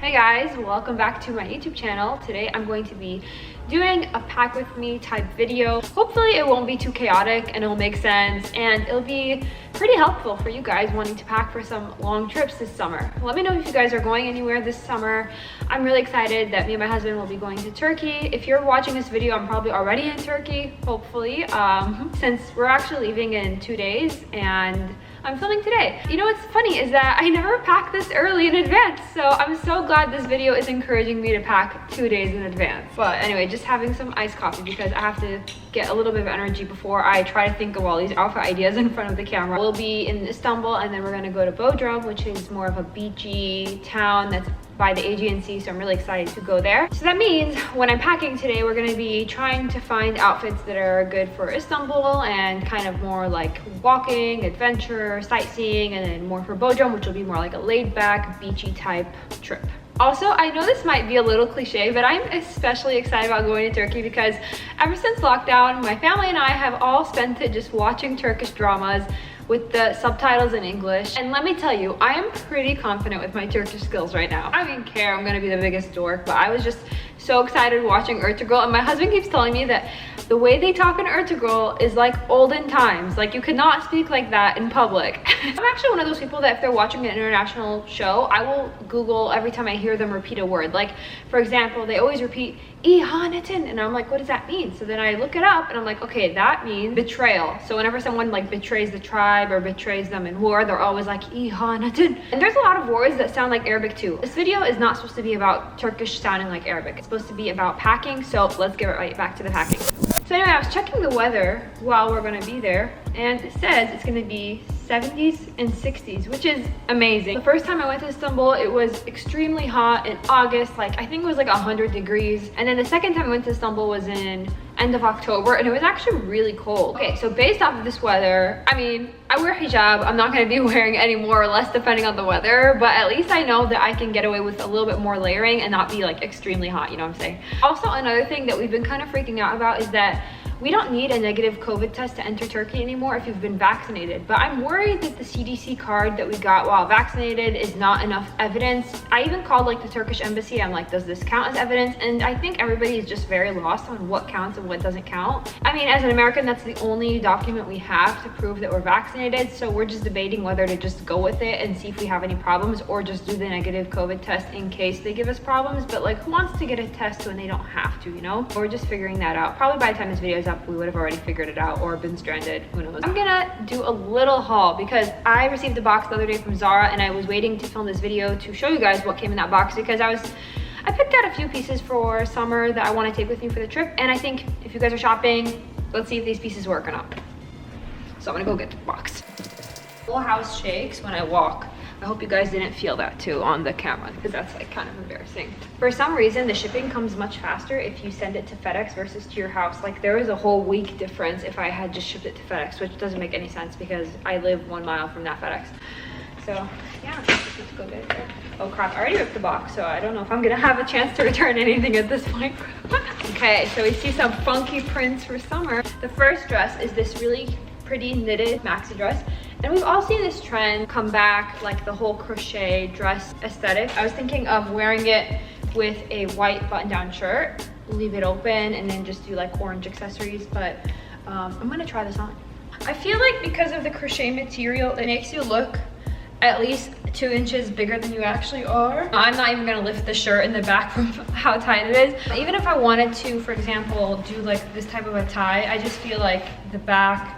Hey guys, welcome back to my YouTube channel. Today I'm going to be doing a pack with me type video. Hopefully it won't be too chaotic and it'll make sense and it'll be pretty helpful for you guys wanting to pack for some long trips this summer. Let me know if you guys are going anywhere this summer. I'm really excited that me and my husband will be going to Turkey. If you're watching this video, I'm probably already in Turkey, hopefully, since we're actually leaving in 2 days and I'm filming today. You know what's funny is that I never pack this early in advance, so I'm so glad this video is encouraging me to pack 2 days in advance. But anyway, just having some iced coffee because I have to get a little bit of energy before I try to think of all these outfit ideas in front of the camera. We'll be in Istanbul and then we're gonna go to Bodrum, which is more of a beachy town that's by the Aegean Sea, so I'm really excited to go there. So that means when I'm packing today, we're gonna be trying to find outfits that are good for Istanbul and kind of more like walking, adventure, sightseeing, and then more for Bodrum, which will be more like a laid-back, beachy type trip. Also, I know this might be a little cliche, but I'm especially excited about going to Turkey because ever since lockdown, my family and I have all spent it just watching Turkish dramas with the subtitles in English. And let me tell you, I am pretty confident with my Turkish skills right now. I don't even care, I'm gonna be the biggest dork, but I was just so excited watching Ertugrul, and my husband keeps telling me that the way they talk in Ertugrul is like olden times. Like you cannot speak like that in public. I'm actually one of those people that if they're watching an international show, I will Google every time I hear them repeat a word. Like for example, they always repeat "ihanetin," and I'm like, what does that mean? So then I look it up and I'm like, okay, that means betrayal. So whenever someone like betrays the tribe or betrays them in war, they're always like "ihanetin." And there's a lot of words that sound like Arabic too. This video is not supposed to be about Turkish sounding like Arabic. It's supposed to be about packing, so let's get right back to the packing. So anyway, I was checking the weather while we're gonna be there, and it says it's gonna be 70s and 60s, which is amazing. The first time I went to Istanbul, it was extremely hot in August, like I think it was like 100 degrees. And then the second time I went to Istanbul was in end of October, and it was actually really cold. Okay, so based off of this weather, I mean, I wear hijab. I'm not gonna be wearing any more or less depending on the weather, but at least I know that I can get away with a little bit more layering and not be like extremely hot, you know what I'm saying? Also, another thing that we've been kind of freaking out about is that we don't need a negative COVID test to enter Turkey anymore if you've been vaccinated. But I'm worried that the CDC card that we got while vaccinated is not enough evidence. I even called like the Turkish embassy. I'm like, does this count as evidence? And I think everybody is just very lost on what counts and what doesn't count. I mean, as an American, that's the only document we have to prove that we're vaccinated. So we're just debating whether to just go with it and see if we have any problems or just do the negative COVID test in case they give us problems. But like, who wants to get a test when they don't have to, you know? We're just figuring that out. Probably by the time this video is up, we would have already figured it out or been stranded, who knows. I'm gonna do a little haul because I received a box the other day from Zara and I was waiting to film this video to show you guys what came in that box because I picked out a few pieces for summer that I want to take with me for the trip, and I think if you guys are shopping, let's see if these pieces work or not. So I'm gonna go get the box. Whole house shakes when I walk. I hope you guys didn't feel that too on the camera because that's like kind of embarrassing. For some reason, the shipping comes much faster if you send it to FedEx versus to your house. Like there is a whole week difference if I had just shipped it to FedEx, which doesn't make any sense because I live 1 mile from that FedEx. So yeah, just need to go get it there. Oh crap, I already ripped the box, so I don't know if I'm gonna have a chance to return anything at this point. Okay, so we see some funky prints for summer. The first dress is this really pretty knitted maxi dress. And we've all seen this trend come back, like the whole crochet dress aesthetic. I was thinking of wearing it with a white button-down shirt, leave it open, and then just do like orange accessories, but I'm gonna try this on. I feel like because of the crochet material, it makes you look at least 2 inches bigger than you actually are. I'm not even gonna lift the shirt in the back from how tight it is. Even if I wanted to, for example, do like this type of a tie, I just feel like the back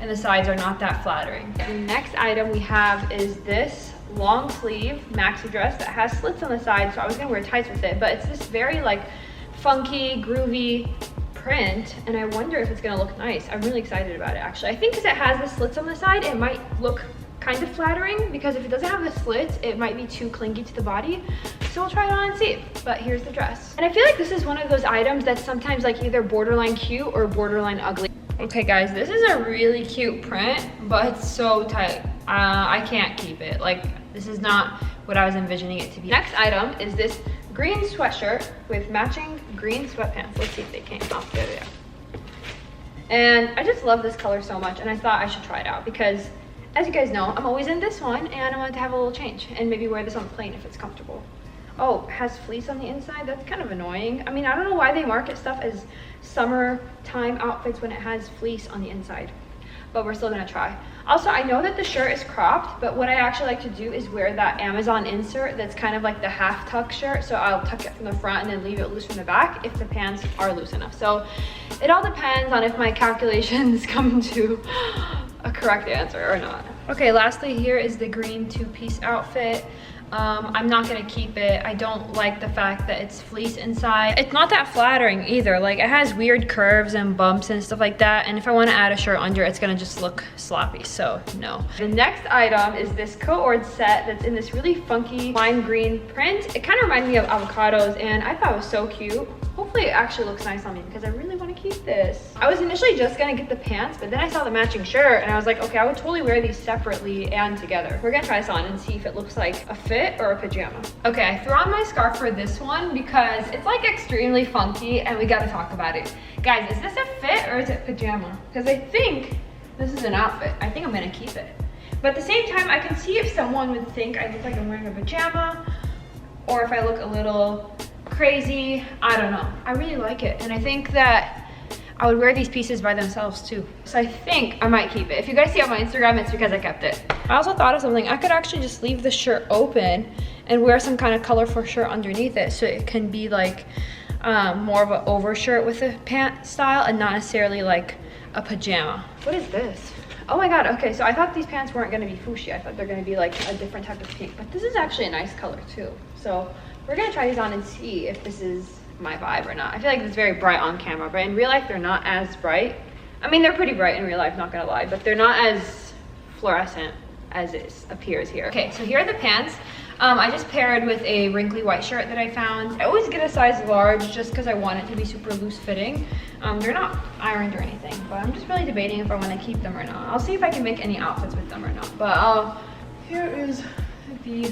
and the sides are not that flattering. The next item we have is this long sleeve maxi dress that has slits on the side, so I was gonna wear tights with it, but it's this very like funky, groovy print, and I wonder if it's gonna look nice. I'm really excited about it actually. I think because it has the slits on the side, it might look kind of flattering because if it doesn't have the slits, it might be too clingy to the body. So we'll try it on and see, but here's the dress. And I feel like this is one of those items that's sometimes like either borderline cute or borderline ugly. Okay guys, this is a really cute print, but it's so tight. I can't keep it. Like, this is not what I was envisioning it to be. Next item is this green sweatshirt with matching green sweatpants. Let's see if they came off. There they are. And I just love this color so much, and I thought I should try it out because, as you guys know, I'm always in this one, and I wanted to have a little change and maybe wear this on the plane if it's comfortable. Oh, it has fleece on the inside. That's kind of annoying. I mean, I don't know why they market stuff as summertime outfits when it has fleece on the inside, but we're still gonna try. Also, I know that the shirt is cropped, but what I actually like to do is wear that Amazon insert that's kind of like the half tuck shirt. So I'll tuck it from the front and then leave it loose from the back if the pants are loose enough. So it all depends on if my calculations come to a correct answer or not. Okay, lastly, here is the green two-piece outfit. I'm not gonna keep it. I don't like the fact that it's fleece inside. It's not that flattering either. Like, it has weird curves and bumps and stuff like that. And if I want to add a shirt under, it's gonna just look sloppy, so no. The next item is this co-ord set that's in this really funky lime green print. It kind of reminds me of avocados, and I thought it was so cute. Hopefully it actually looks nice on me because I really want to keep this. I was initially just gonna get the pants, but then I saw the matching shirt and I was like, okay, I would totally wear these separately and together. We're gonna try this on and see if it looks like a fit or a pajama. Okay, I threw on my scarf for this one because it's like extremely funky and we gotta talk about it. Guys, is this a fit or is it pajama? Because I think this is an outfit. I think I'm gonna keep it. But at the same time, I can see if someone would think I look like I'm wearing a pajama or if I look a little crazy. I don't know. I really like it, and I think that I would wear these pieces by themselves too. So I think I might keep it. If you guys see on my Instagram, it's because I kept it. I also thought of something. I could actually just leave the shirt open and wear some kind of colorful shirt underneath it, so it can be like more of an overshirt with a pant style and not necessarily like a pajama. What is this? Oh my god, okay, so I thought these pants weren't gonna be fuchsia. I thought they're gonna be like a different type of pink, but this is actually a nice color too. So we're gonna try these on and see if this is my vibe or not. I feel like it's very bright on camera, but in real life, they're not as bright. I mean, they're pretty bright in real life, not gonna lie, but they're not as fluorescent as it appears here. Okay, so here are the pants. I just paired with a wrinkly white shirt that I found. I always get a size large just because I want it to be super loose fitting. They're not ironed or anything, but I'm just really debating if I want to keep them or not. I'll see if I can make any outfits with them or not. But here is the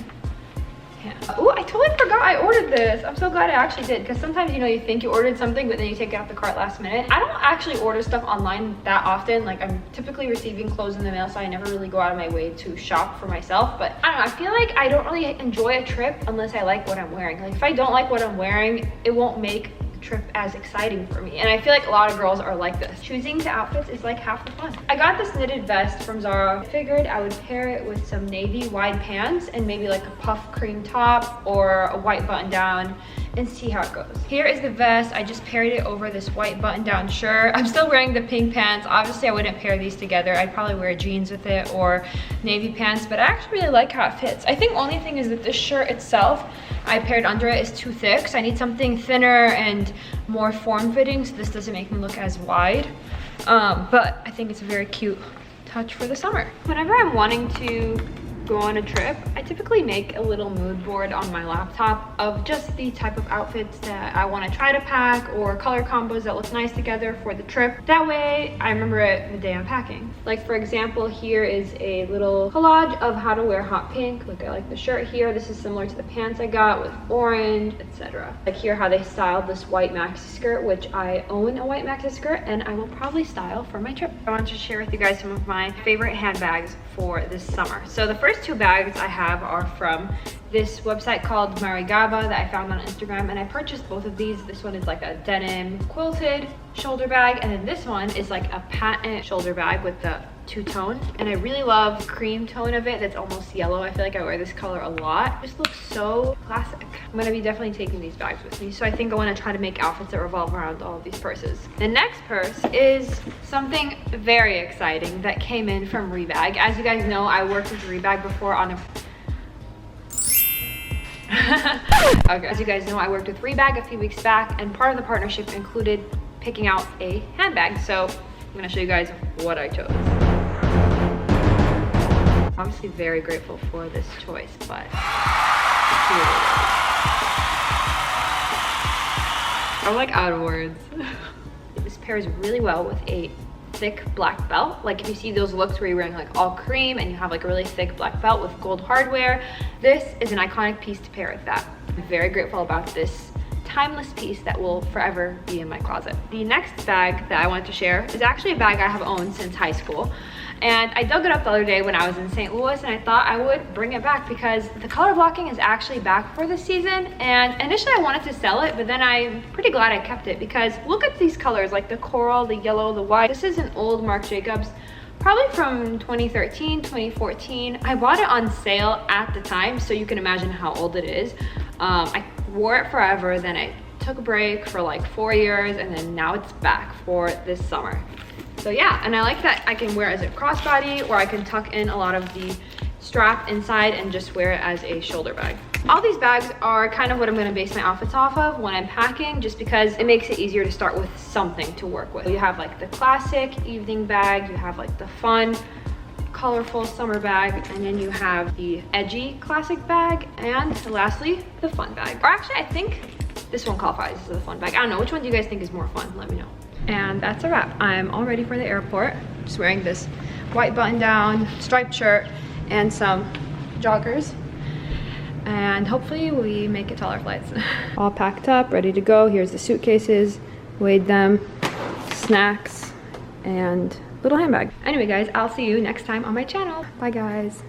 pants. Oh, I totally forgot I ordered this. I'm so glad I actually did, because sometimes, you know, you think you ordered something, but then you take it out the cart last minute. I don't actually order stuff online that often. Like, I'm typically receiving clothes in the mail, so I never really go out of my way to shop for myself. But I don't know, I feel like I don't really enjoy a trip unless I like what I'm wearing. Like, if I don't like what I'm wearing, it won't make trip as exciting for me, and I feel like a lot of girls are like this. Choosing the outfits is like half the fun. I got this knitted vest from Zara. I figured I would pair it with some navy wide pants and maybe like a puff cream top or a white button down and see how it goes. Here is the vest. I just paired it over this white button down shirt. I'm still wearing the pink pants. Obviously I wouldn't pair these together. I'd probably wear jeans with it or navy pants, but I actually really like how it fits. I think only thing is that the shirt itself I paired under it is too thick, so I need something thinner and more form-fitting so this doesn't make me look as wide. But I think it's a very cute touch for the summer. Whenever I'm wanting to go on a trip, I typically make a little mood board on my laptop of just the type of outfits that I want to try to pack or color combos that look nice together for the trip. That way I remember it the day I'm packing. Like, for example, here is a little collage of how to wear hot pink. Look, I like the shirt here. This is similar to the pants I got with orange, etc. Like here, how they styled this white maxi skirt, which I own a white maxi skirt and I will probably style for my trip. I want to share with you guys some of my favorite handbags for this summer. So the first two bags I have are from this website called Marigaba that I found on Instagram, and I purchased both of these. This one is like a denim quilted shoulder bag, and then this one is like a patent shoulder bag with the two-tone, and I really love the cream tone of it that's almost yellow. I feel like I wear this color a lot. It just looks so classic. I'm gonna be definitely taking these bags with me, so I think I want to try to make outfits that revolve around all of these purses. The next purse is something very exciting that came in from Rebag. As you guys know, I worked with Rebag before on a okay, as you guys know, I worked with Rebag a few weeks back, and part of the partnership included picking out a handbag. So I'm gonna show you guys what I chose. Obviously very grateful for this choice, but here it is. I'm like out of words. This pairs really well with a thick black belt. Like if you see those looks where you're wearing like all cream and you have like a really thick black belt with gold hardware, this is an iconic piece to pair with that. I'm very grateful about this timeless piece that will forever be in my closet. The next bag that I want to share is actually a bag I have owned since high school, And I dug it up the other day when I was in St. Louis, and I thought I would bring it back because the color blocking is actually back for the season. And initially I wanted to sell it, but then I'm pretty glad I kept it because look at these colors, like the coral, the yellow, the white. This is an old Marc Jacobs, probably from 2013, 2014. I bought it on sale at the time, so you can imagine how old it is. I wore it forever, then I took a break for like 4 years, and then now it's back for this summer. So yeah, and I like that I can wear it as a crossbody, or I can tuck in a lot of the strap inside and just wear it as a shoulder bag. All these bags are kind of what I'm going to base my outfits off of when I'm packing, just because it makes it easier to start with something to work with. You have like the classic evening bag, you have like the fun, colorful summer bag, and then you have the edgy classic bag, and lastly, the fun bag. Or actually, I think this one qualifies as the fun bag. I don't know, which one do you guys think is more fun? Let me know. And that's a wrap. I'm all ready for the airport. Just wearing this white button down, striped shirt, and some joggers. And hopefully we make it to all our flights. All packed up, ready to go. Here's the suitcases, weighed them, snacks, and little handbag. Anyway guys, I'll see you next time on my channel. Bye guys.